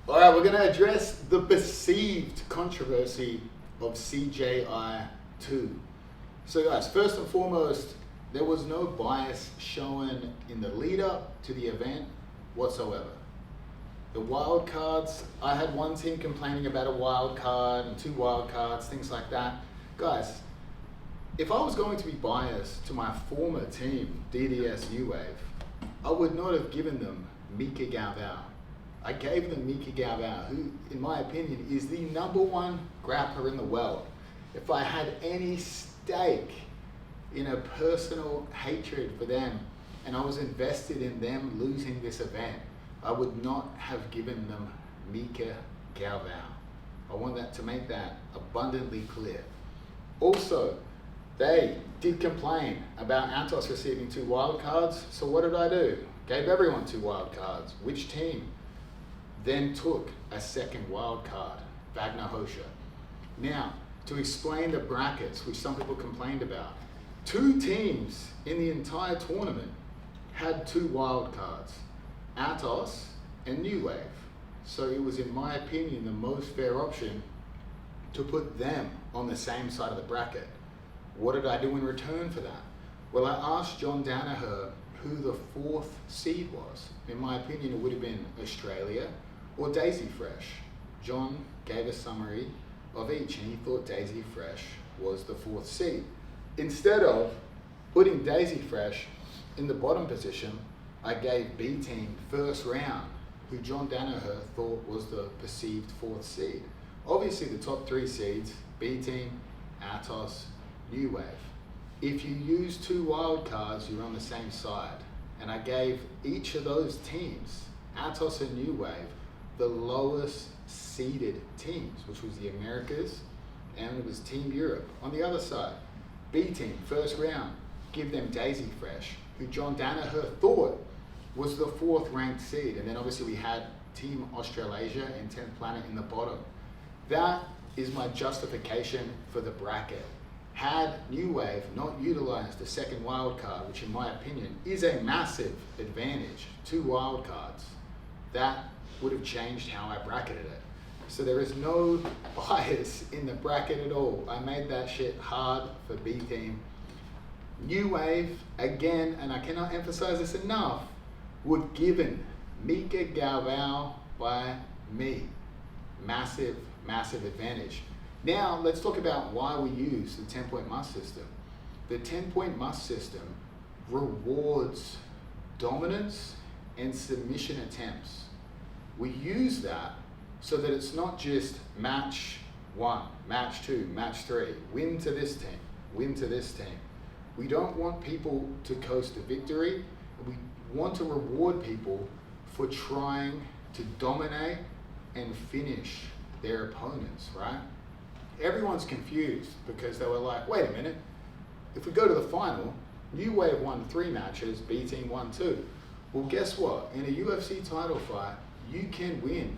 All right, we're going to address the perceived controversy of CJI 2. So guys, first and foremost, there was no bias shown in the lead up to the event whatsoever. The wild cards, I had one team complaining about a wild card and 2 wild cards, things like that. Guys, if I was going to be biased to my former team, DDS New Wave, I would not have given them Mika Galvao. I gave them Mika Galvao, who, in my opinion, is the #1 grappler in the world. If I had any stake in a personal hatred for them and I was invested in them losing this event, I would not have given them Mika Galvao. I want that to make that abundantly clear. Also, they did complain about Atos receiving 2 wild cards, so what did I do? Gave everyone 2 wild cards. Which team then took a 2nd wild card? Wagner Hosha. Now, to explain the brackets, which some people complained about, 2 teams in the entire tournament had 2 wild cards, Atos and New Wave. So it was, in my opinion, the most fair option to put them on the same side of the bracket. What did I do in return for that? Well, I asked John Danaher who the 4th seed was. In my opinion, it would have been Australia or Daisy Fresh. John gave a summary of each and he thought Daisy Fresh was the 4th seed. Instead of putting Daisy Fresh in the bottom position, I gave B team first round, who John Danaher thought was the perceived 4th seed. Obviously the top 3 seeds, B team, Atos, New Wave. If you use 2 wild cards, you're on the same side. And I gave each of those teams, Atos and New Wave, the lowest seeded teams, which was the Americas, and it was Team Europe. On the other side, B team, first round, give them Daisy Fresh, who John Danaher thought was the 4th ranked seed. And then obviously we had Team Australasia and 10th Planet in the bottom. That is my justification for the bracket. Had New Wave not utilized the 2nd wild card, which in my opinion is a massive advantage, 2 wild cards, that would have changed how I bracketed it. So there is no bias in the bracket at all. I made that shit hard for B team. New Wave, again, and I cannot emphasize this enough, would given Mika Galvao by me. Massive, massive advantage. Now, let's talk about why we use the 10-point must system. The 10-point must system rewards dominance and submission attempts. We use that so that it's not just match 1, match 2, match 3, win to this team, win to this team. We don't want people to coast to victory. We want to reward people for trying to dominate and finish their opponents, right? Everyone's confused because they were like, wait a minute, if we go to the final, New Wave won 3 matches, B team won 2. Well, guess what? In a UFC title fight, you can win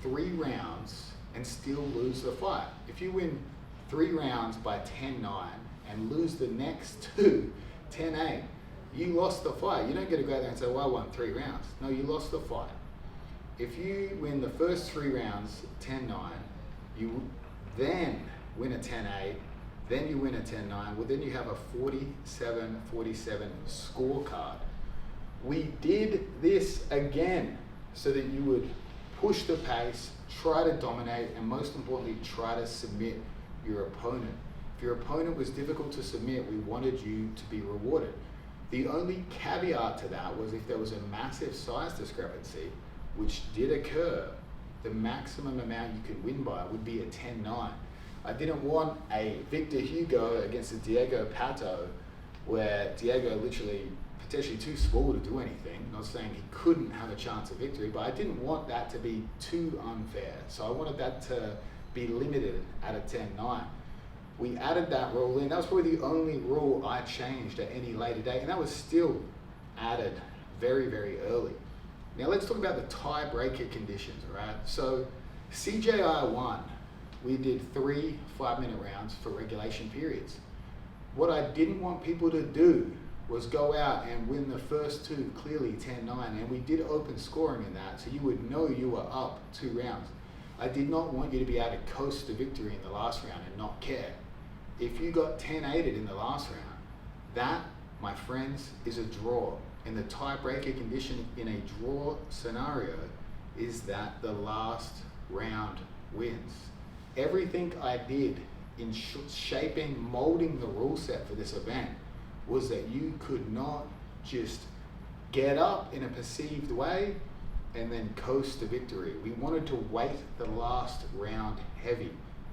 3 rounds and still lose the fight. If you win 3 rounds by 10-9 and lose the next 2, 10-8, you lost the fight. You don't get to go out there and say, well, I won 3 rounds. No, you lost the fight. If you win the first 3 rounds, 10-9, you then win a 10-8, then you win a 10-9, well then you have a 47-47 scorecard. We did this again so that you would push the pace, try to dominate, and most importantly, try to submit your opponent. If your opponent was difficult to submit, we wanted you to be rewarded. The only caveat to that was if there was a massive size discrepancy, which did occur, the maximum amount you could win by would be a 10-9. I didn't want a Victor Hugo against a Diego Pato, where Diego literally potentially too small to do anything. Not saying he couldn't have a chance of victory, but I didn't want that to be too unfair. So I wanted that to be limited at a 10-9. We added that rule in. That was probably the only rule I changed at any later date, and that was still added very, very early. Now let's talk about the tiebreaker conditions, all right? So CJI 1, we did 3 5-minute rounds for regulation periods. What I didn't want people to do was go out and win the first two clearly 10-9, and we did open scoring in that, so you would know you were up 2 rounds. I did not want you to be able to coast to victory in the last round and not care. If you got 10-8'd in the last round, that, my friends, is a draw. And the tiebreaker condition in a draw scenario is that the last round wins. Everything I did in shaping, molding the rule set for this event was that you could not just get up in a perceived way and then coast to victory. We wanted to weight the last round heavy.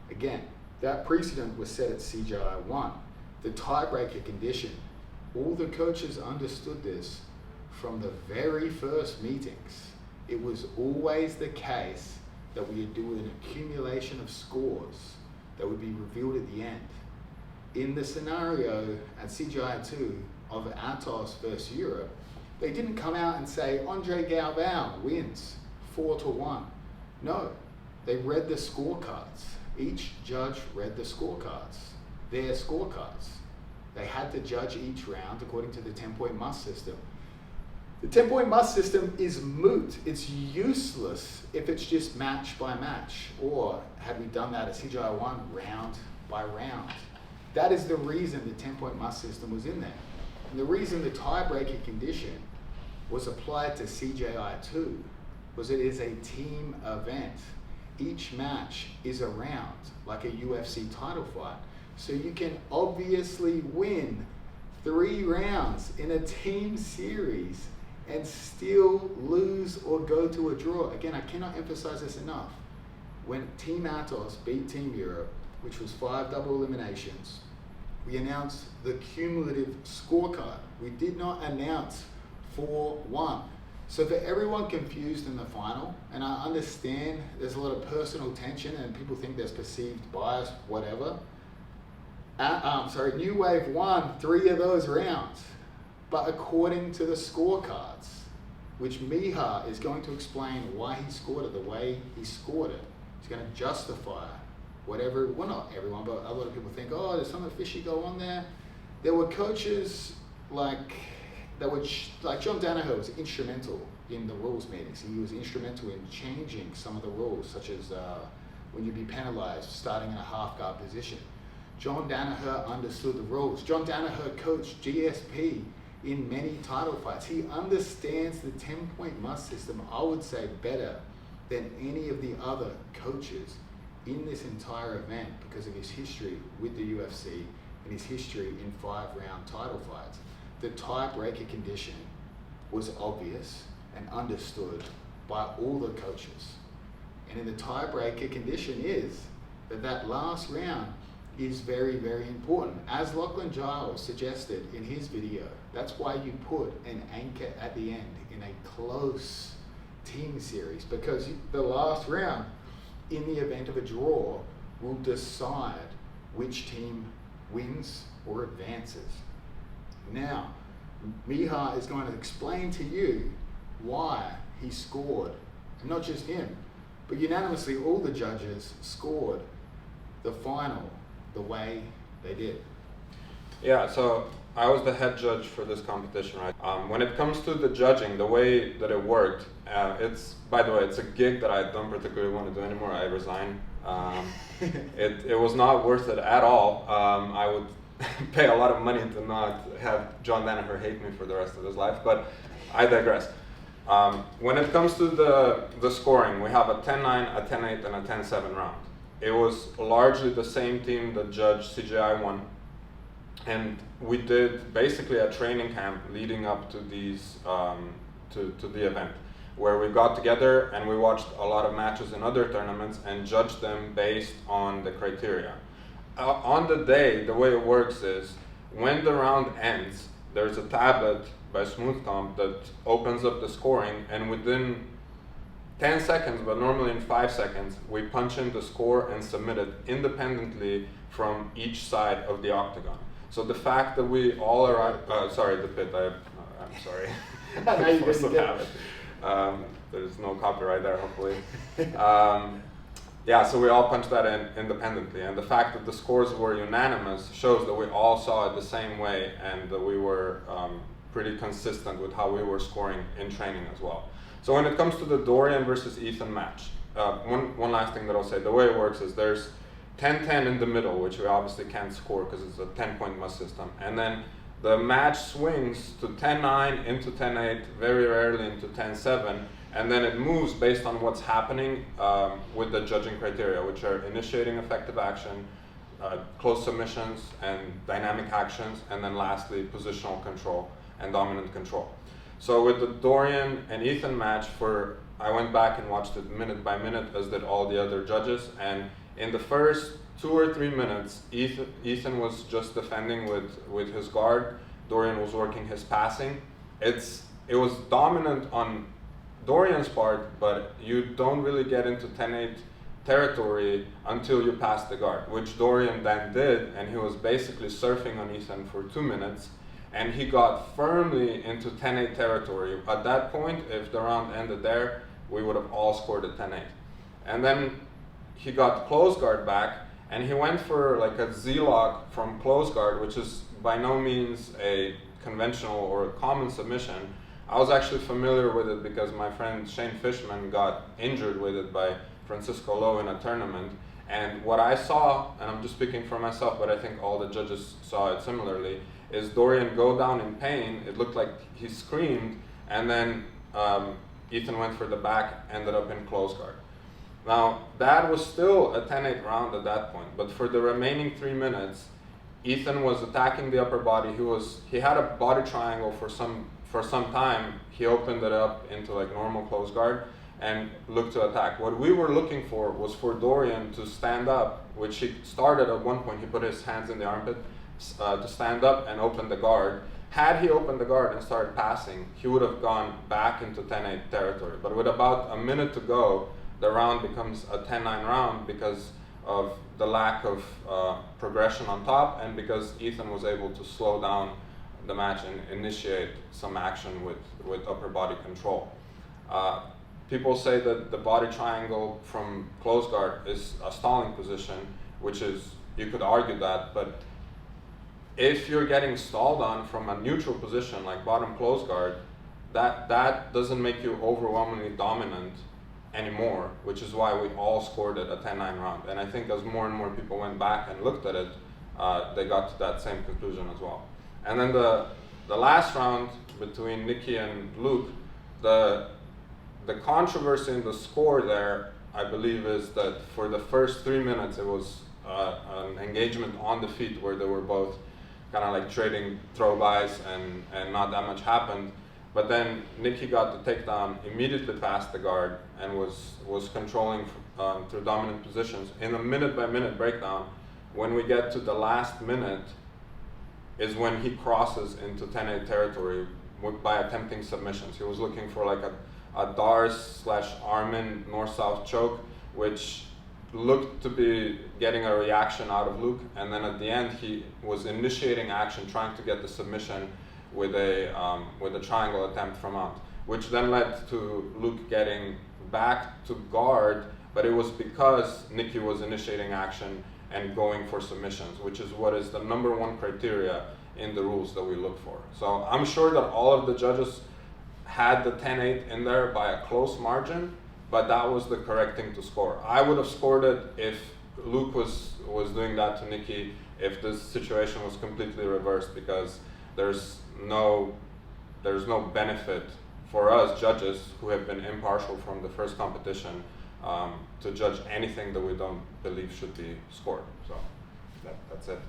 Again, that precedent was set at CJI 1. The tiebreaker condition, all the coaches understood this from the very first meetings. It was always the case that we would do an accumulation of scores that would be revealed at the end. In the scenario at CGI 2 of Atos versus Europe, they didn't come out and say, Andre Galvão wins 4-1. No, they read the scorecards. Each judge read the scorecards, their scorecards. They had to judge each round according to the 10-point must system. The 10-point must system is moot. It's useless if it's just match by match, or had we done that at CGI 1 round by round. That is the reason the 10-point must system was in there. And the reason the tiebreaker condition was applied to CJI 2 was it is a team event. Each match is a round, like a UFC title fight. So you can obviously win 3 rounds in a team series and still lose or go to a draw. Again, I cannot emphasize this enough. When Team Atos beat Team Europe, which was 5 double eliminations, we announced the cumulative scorecard. We did not announce 4-1. So for everyone confused in the final, and I understand there's a lot of personal tension and people think there's perceived bias, whatever. New Wave won 3 of those rounds. But according to the scorecards, which Miha is going to explain why he scored it the way he scored it, he's going to justify whatever, well not everyone, but a lot of people think, oh, there's something fishy go on there. There were coaches like John Danaher was instrumental in the rules meetings. He was instrumental in changing some of the rules, such as when you'd be penalized starting in a half guard position. John Danaher understood the rules. John Danaher coached GSP in many title fights. He understands the 10-point must system, I would say, better than any of the other coaches in this entire event because of his history with the UFC and his history in 5-round title fights. The tiebreaker condition was obvious and understood by all the coaches. And in the tiebreaker condition is that last round is very, very important. As Lachlan Giles suggested in his video, that's why you put an anchor at the end in a close team series, because the last round, in the event of a draw, will decide which team wins or advances. Now, Miha is going to explain to you why he scored, and not just him, but unanimously all the judges scored the final the way they did. Yeah, so I was the head judge for this competition, right? When it comes to the judging, the way that it worked, by the way, it's a gig that I don't particularly want to do anymore. I resigned. It was not worth it at all. I would pay a lot of money to not have John Danaher hate me for the rest of his life, but I digress. When it comes to the scoring, we have a 10-9, a 10-8, and a 10-7 round. It was largely the same team that judged CJI 1, and we did basically a training camp leading up to these to the event, where we got together and we watched a lot of matches in other tournaments and judged them based on the criteria. On the day, the way it works is when the round ends, there's a tablet by SmoothComp that opens up the scoring, and within 10 seconds, but normally in 5 seconds, we punch in the score and submit it independently from each side of the octagon. So the fact that we all arrive, sorry, the pit, I'm sorry. There's no copyright there, hopefully. Yeah, so we all punched that in independently, and the fact that the scores were unanimous shows that we all saw it the same way, and that we were pretty consistent with how we were scoring in training as well. So when it comes to the Dorian versus Ethan match, one last thing that I'll say, the way it works is there's 10-10 in the middle, which we obviously can't score because it's a 10-point must system, and then the match swings to 10-9 into 10-8, very rarely into 10-7, and then it moves based on what's happening with the judging criteria, which are initiating effective action, close submissions, and dynamic actions, and then lastly, positional control and dominant control. So with the Dorian and Ethan match, I went back and watched it minute by minute, as did all the other judges, and in the first 2 or 3 minutes, Ethan was just defending with his guard. Dorian was working his passing. It was dominant on Dorian's part, but you don't really get into 10-8 territory until you pass the guard, which Dorian then did, and he was basically surfing on Ethan for 2 minutes, and he got firmly into 10-8 territory. At that point, if the round ended there, we would have all scored at 10-8. And then he got close guard back, and he went for like a Z-lock from close guard, which is by no means a conventional or a common submission. I was actually familiar with it because my friend Shane Fishman got injured with it by Francisco Lowe in a tournament. And what I saw, and I'm just speaking for myself, but I think all the judges saw it similarly, is Dorian go down in pain. It looked like he screamed, and then Ethan went for the back, ended up in close guard. Now, that was still a 10-8 round at that point, but for the remaining 3 minutes, Ethan was attacking the upper body. He had a body triangle for some time. He opened it up into like normal close guard and looked to attack. What we were looking for was for Dorian to stand up, which he started at one point. He put his hands in the armpit to stand up and open the guard. Had he opened the guard and started passing, he would have gone back into 10-8 territory. But with about a minute to go, the round becomes a 10-9 round because of the lack of progression on top, and because Ethan was able to slow down the match and initiate some action with upper body control. People say that the body triangle from close guard is a stalling position, which is, you could argue that, but if you're getting stalled on from a neutral position like bottom close guard, that doesn't make you overwhelmingly dominant anymore, which is why we all scored it a 10-9 round. And I think as more and more people went back and looked at it, they got to that same conclusion as well. And then the last round between Nicky and Luke, the controversy in the score there, I believe, is that for the first 3 minutes it was an engagement on the feet where they were both kind of like trading throw-bys and not that much happened. But then Nicky got the takedown, immediately past the guard, and was controlling through dominant positions. In a minute-by-minute breakdown, when we get to the last minute, is when he crosses into 10-8 territory by attempting submissions. He was looking for like a Dars/Armin north-south choke, which looked to be getting a reaction out of Luke, and then at the end he was initiating action, trying to get the submission with a triangle attempt from out, which then led to Luke getting back to guard, but it was because Nicky was initiating action and going for submissions, which is what is the #1 criteria in the rules that we look for. So I'm sure that all of the judges had the 10-8 in there by a close margin, but that was the correct thing to score. I would have scored it if Luke was doing that to Nicky, if this situation was completely reversed, because there's no benefit for us judges who have been impartial from the first competition to judge anything that we don't believe should be scored. So that's it.